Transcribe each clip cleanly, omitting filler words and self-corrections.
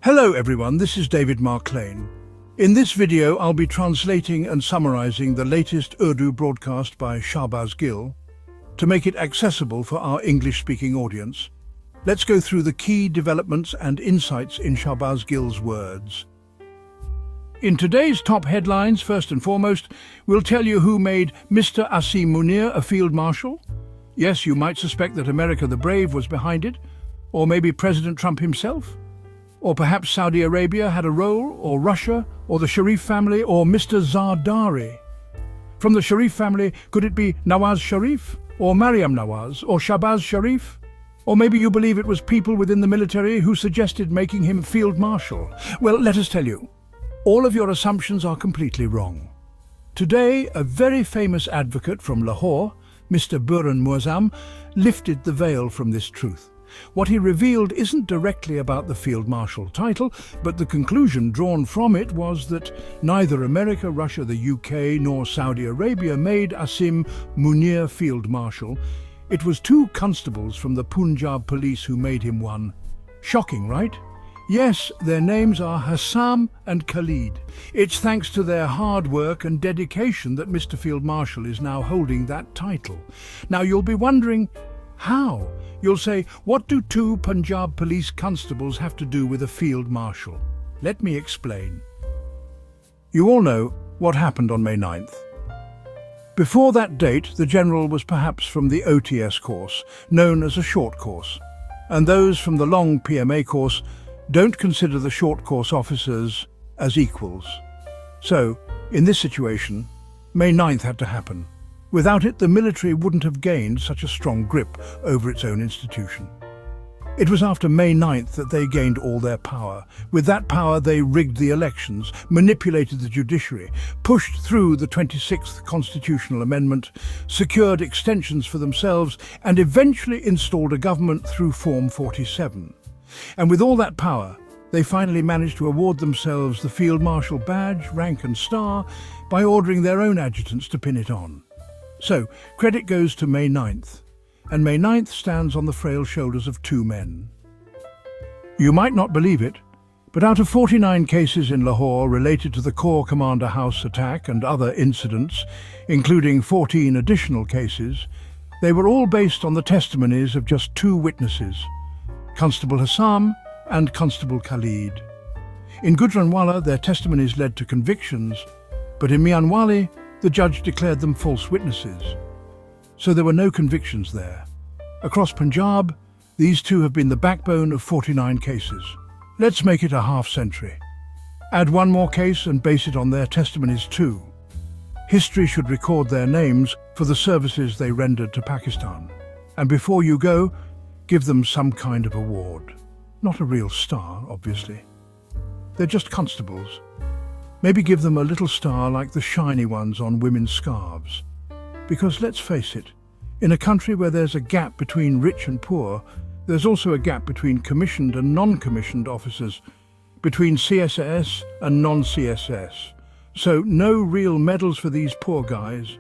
Hello everyone, this is David Marklane. In this video, I'll be translating and summarizing the latest Urdu broadcast by Shahbaz Gill to make it accessible for our English-speaking audience. Let's go through the key developments and insights in Shahbaz Gill's words. In today's top headlines, first and foremost, we'll tell you who made Mr. Asim Munir a Field Marshal. Yes, you might suspect that America the Brave was behind it, or maybe President Trump himself. Or perhaps Saudi Arabia had a role, or Russia, or the Sharif family, or Mr. Zardari. From the Sharif family, could it be Nawaz Sharif, or Maryam Nawaz, or Shahbaz Sharif? Or maybe you believe it was people within the military who suggested making him Field Marshal. Well, let us tell you, all of your assumptions are completely wrong. Today, a very famous advocate from Lahore, Mr. Burhan Muazzam, lifted the veil from this truth. What he revealed isn't directly about the Field Marshal title, but the conclusion drawn from it was that neither America, Russia, the UK, nor Saudi Arabia made Asim Munir Field Marshal. It was two constables from the Punjab police who made him one. Shocking, right? Yes, their names are Hassam and Khalid. It's thanks to their hard work and dedication that Mr. Field Marshal is now holding that title. Now you'll be wondering, how? You'll say, what do two Punjab police constables have to do with a Field Marshal? Let me explain. You all know what happened on May 9th. Before that date, the general was perhaps from the OTS course, known as a short course, and those from the long PMA course don't consider the short course officers as equals. So, in this situation, May 9th had to happen. Without it, the military wouldn't have gained such a strong grip over its own institution. It was after May 9th that they gained all their power. With that power, they rigged the elections, manipulated the judiciary, pushed through the 26th constitutional amendment, secured extensions for themselves, and eventually installed a government through Form 47. And with all that power, they finally managed to award themselves the Field Marshal badge, rank and star by ordering their own adjutants to pin it on. So, credit goes to May 9th, and May 9th stands on the frail shoulders of two men. You might not believe it, but out of 49 cases in Lahore related to the Corps Commander House attack and other incidents, including 14 additional cases, they were all based on the testimonies of just two witnesses, Constable Hassam and Constable Khalid. In Gujranwala, their testimonies led to convictions, but in Mianwali, the judge declared them false witnesses. So there were no convictions there. Across Punjab, these two have been the backbone of 49 cases. Let's make it a half-century. Add one more case and base it on their testimonies too. History should record their names for the services they rendered to Pakistan. And before you go, give them some kind of award. Not a real star, obviously. They're just constables. Maybe give them a little star like the shiny ones on women's scarves. Because let's face it, in a country where there's a gap between rich and poor, there's also a gap between commissioned and non-commissioned officers, between CSS and non-CSS. So no real medals for these poor guys.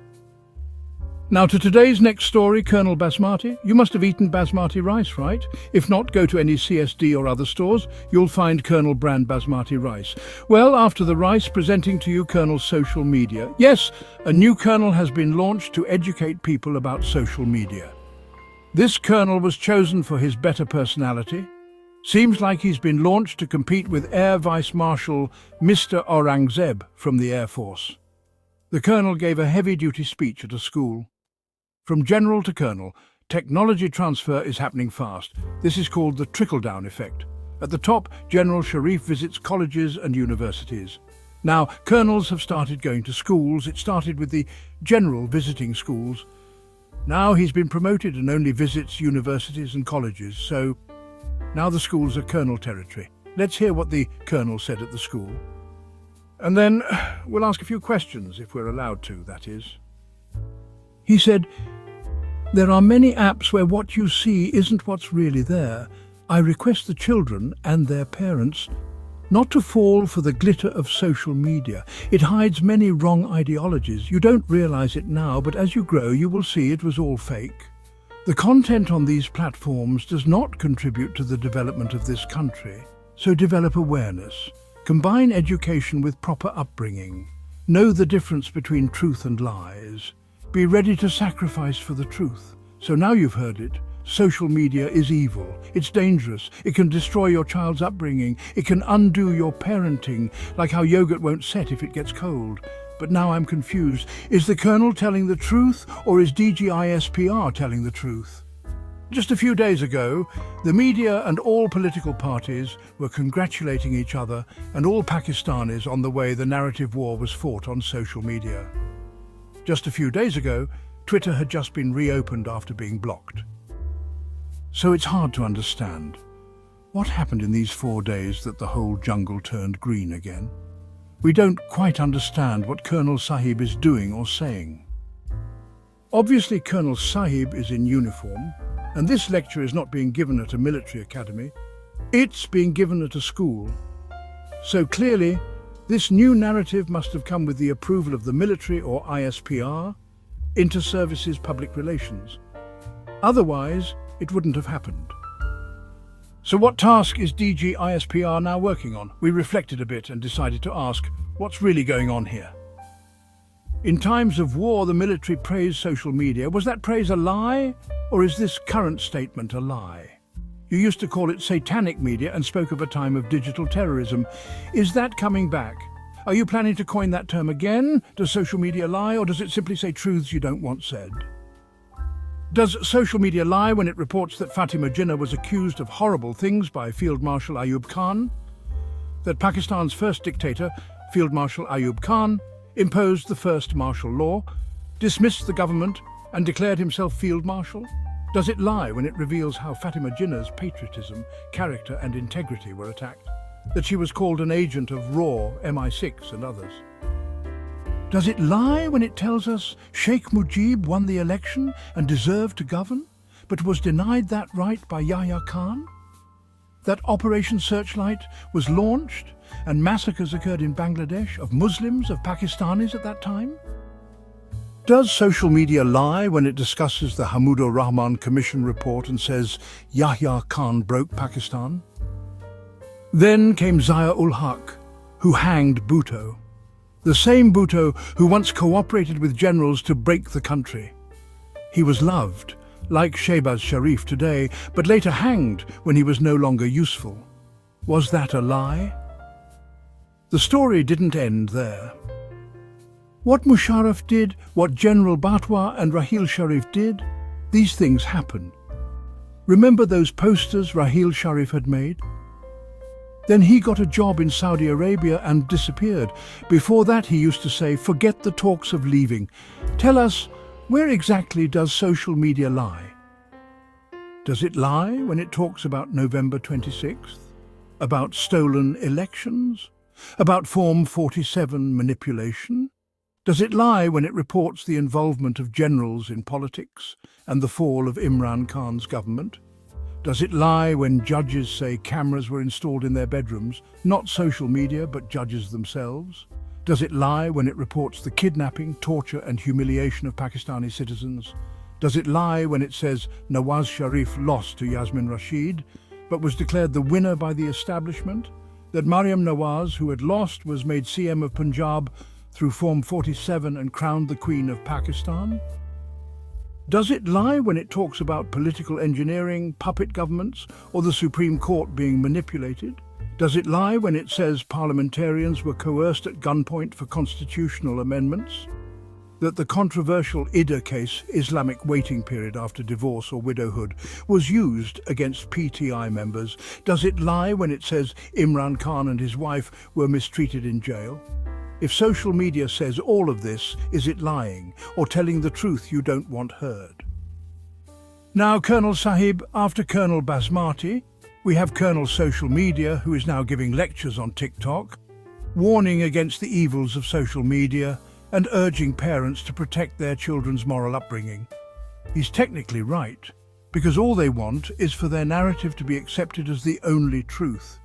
Now to today's next story, Colonel Basmati. You must have eaten Basmati rice, right? If not, go to any CSD or other stores. You'll find Colonel brand Basmati rice. Well, after the rice, presenting to you Colonel's social media. Yes, a new Colonel has been launched to educate people about social media. This Colonel was chosen for his better personality. Seems like he's been launched to compete with Air Vice Marshal Mr. Aurangzeb from the Air Force. The Colonel gave a heavy-duty speech at a school. From general to colonel, technology transfer is happening fast. This is called the trickle-down effect. At the top, General Sharif visits colleges and universities. Now, colonels have started going to schools. It started with the general visiting schools. Now he's been promoted and only visits universities and colleges, so now the schools are colonel territory. Let's hear what the colonel said at the school. And then we'll ask a few questions, if we're allowed to, that is. He said, "There are many apps where what you see isn't what's really there. I request the children and their parents not to fall for the glitter of social media. It hides many wrong ideologies. You don't realize it now, but as you grow, you will see it was all fake. The content on these platforms does not contribute to the development of this country. So develop awareness. Combine education with proper upbringing. Know the difference between truth and lies. Be ready to sacrifice for the truth. So now you've heard it. Social media is evil. It's dangerous. It can destroy your child's upbringing. It can undo your parenting, like how yogurt won't set if it gets cold. But now I'm confused. Is the Colonel telling the truth, or is DGISPR telling the truth? Just a few days ago, the media and all political parties were congratulating each other and all Pakistanis on the way the narrative war was fought on social media. Just a few days ago, Twitter had just been reopened after being blocked. So it's hard to understand. What happened in these 4 days that the whole jungle turned green again? We don't quite understand what Colonel Sahib is doing or saying. Obviously, Colonel Sahib is in uniform, and this lecture is not being given at a military academy. It's being given at a school. So clearly, this new narrative must have come with the approval of the military or ISPR, Inter-Services Public Relations. Otherwise, it wouldn't have happened. So what task is DG ISPR now working on? We reflected a bit and decided to ask, what's really going on here? In times of war, the military praised social media. Was that praise a lie, or is this current statement a lie? You used to call it satanic media and spoke of a time of digital terrorism. Is that coming back? Are you planning to coin that term again? Does social media lie, or does it simply say truths you don't want said? Does social media lie when it reports that Fatima Jinnah was accused of horrible things by Field Marshal Ayub Khan? That Pakistan's first dictator, Field Marshal Ayub Khan, imposed the first martial law, dismissed the government and declared himself Field Marshal? Does it lie when it reveals how Fatima Jinnah's patriotism, character and integrity were attacked? That she was called an agent of RAW, MI6 and others? Does it lie when it tells us Sheikh Mujib won the election and deserved to govern, but was denied that right by Yahya Khan? That Operation Searchlight was launched and massacres occurred in Bangladesh of Muslims, of Pakistanis at that time? Does social media lie when it discusses the Hamudur Rahman Commission report and says Yahya Khan broke Pakistan? Then came Zia-ul-Haq, who hanged Bhutto. The same Bhutto who once cooperated with generals to break the country. He was loved, like Shahbaz Sharif today, but later hanged when he was no longer useful. Was that a lie? The story didn't end there. What Musharraf did, what General Batwa and Rahil Sharif did, these things happen. Remember those posters Rahil Sharif had made? Then he got a job in Saudi Arabia and disappeared. Before that, he used to say, forget the talks of leaving. Tell us, where exactly does social media lie? Does it lie when it talks about November 26th? About stolen elections? About Form 47 manipulation? Does it lie when it reports the involvement of generals in politics and the fall of Imran Khan's government? Does it lie when judges say cameras were installed in their bedrooms, not social media but judges themselves? Does it lie when it reports the kidnapping, torture and humiliation of Pakistani citizens? Does it lie when it says Nawaz Sharif lost to Yasmin Rashid but was declared the winner by the establishment? That Mariam Nawaz, who had lost, was made CM of Punjab through Form 47 and crowned the Queen of Pakistan? Does it lie when it talks about political engineering, puppet governments, or the Supreme Court being manipulated? Does it lie when it says parliamentarians were coerced at gunpoint for constitutional amendments? That the controversial Ida case, Islamic waiting period after divorce or widowhood, was used against PTI members? Does it lie when it says Imran Khan and his wife were mistreated in jail? If social media says all of this, is it lying or telling the truth you don't want heard? Now, Colonel Sahib, after Colonel Basmati, we have Colonel Social Media, who is now giving lectures on TikTok, warning against the evils of social media and urging parents to protect their children's moral upbringing. He's technically right, because all they want is for their narrative to be accepted as the only truth.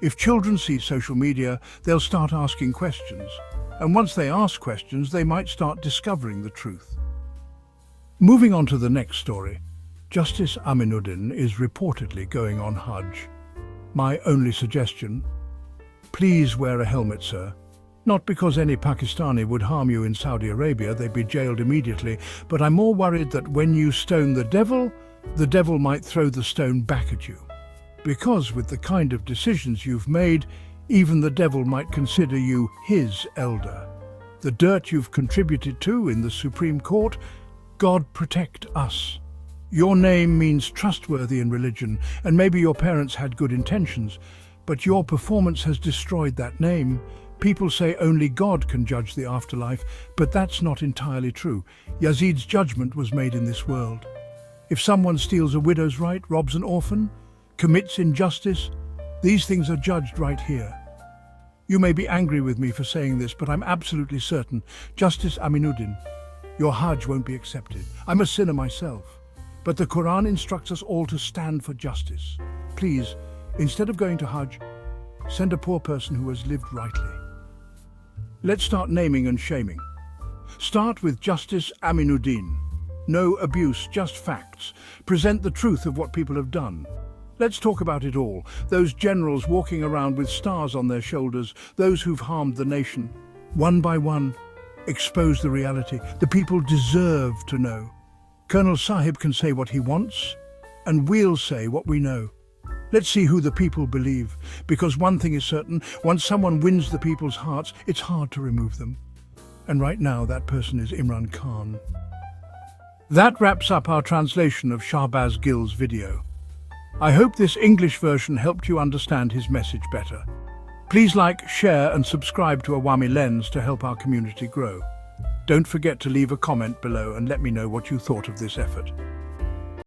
If children see social media, they'll start asking questions, and once they ask questions, they might start discovering the truth. Moving on to the next story, Justice Aminuddin is reportedly going on Hajj. My only suggestion, please wear a helmet, sir. Not because any Pakistani would harm you in Saudi Arabia, they'd be jailed immediately, but I'm more worried that when you stone the devil might throw the stone back at you. Because with the kind of decisions you've made, even the devil might consider you his elder. The dirt you've contributed to in the Supreme Court, God protect us. Your name means trustworthy in religion, and maybe your parents had good intentions, but your performance has destroyed that name. People say only God can judge the afterlife, but that's not entirely true. Yazid's judgment was made in this world. If someone steals a widow's right, robs an orphan, commits injustice, these things are judged right here. You may be angry with me for saying this, but I'm absolutely certain, Justice Aminuddin, your Hajj won't be accepted. I'm a sinner myself, but the Quran instructs us all to stand for justice. Please, instead of going to Hajj, send a poor person who has lived rightly. Let's start naming and shaming. Start with Justice Aminuddin. No abuse, just facts. Present the truth of what people have done. Let's talk about it all. Those generals walking around with stars on their shoulders, those who've harmed the nation. One by one, expose the reality. The people deserve to know. Colonel Sahib can say what he wants, and we'll say what we know. Let's see who the people believe, because one thing is certain, once someone wins the people's hearts, it's hard to remove them. And right now, that person is Imran Khan. That wraps up our translation of Shahbaz Gill's video. I hope this English version helped you understand his message better. Please like, share and subscribe to Awami Lens to help our community grow. Don't forget to leave a comment below and let me know what you thought of this effort.